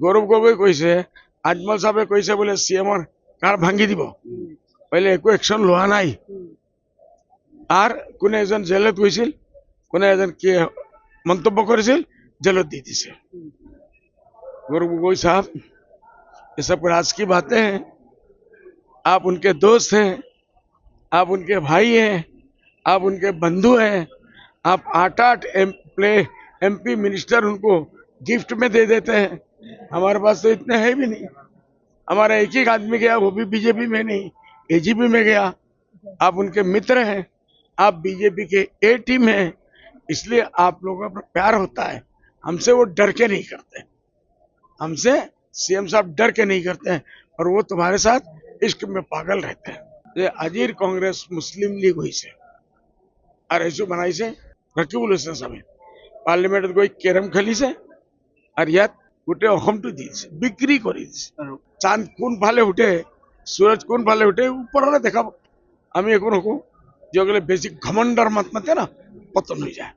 গৌরৱ গগৈ কৈছে, আজমল সাহেবে কৈছে বোলে CM-ৰ কাৰ্ড ভাঙি দিব, পहिले একো একশ্যন লোৱা নাই। আর কোনে এজন জেলত গৈছিল, কোনে এজন কি মন্তব্য করেছিল, জেলত দি দিছে। गौरव गोगोई साहब, ये सब राज की बातें हैं। आप उनके दोस्त हैं, आप उनके भाई हैं, आप उनके बंधु हैं। आप 8-8 MP मिनिस्टर उनको गिफ्ट में दे देते हैं। हमारे पास तो इतने है भी नहीं। हमारा एक ही आदमी गया, वो भी बीजेपी में नहीं, AGP में गया। आप उनके मित्र हैं, आप बीजेपी के A टीम हैं, इसलिए आप लोगों पर प्यार होता है। हमसे वो डर के नहीं करते, हमसे CM साहब डर के नहीं करते हैं, और वो तुम्हारे साथ इश्क में पागल रहते हैं। ये अजीर कांग्रेस मुस्लिम लीग हुई से और ऐसे बनाई से रकीबुल हुसैन साहब पार्लियामेंट गई केरम खेली से और यात गोटे अहमटू दी बिक्री कर चांद कोन फाले उठे, सूरज कोन फाले उठे ऊपर देखा। আমি এখন হকো যেগুলো বেশি ঘমন্ডার মাত মাতে না পতন হয়ে যায়।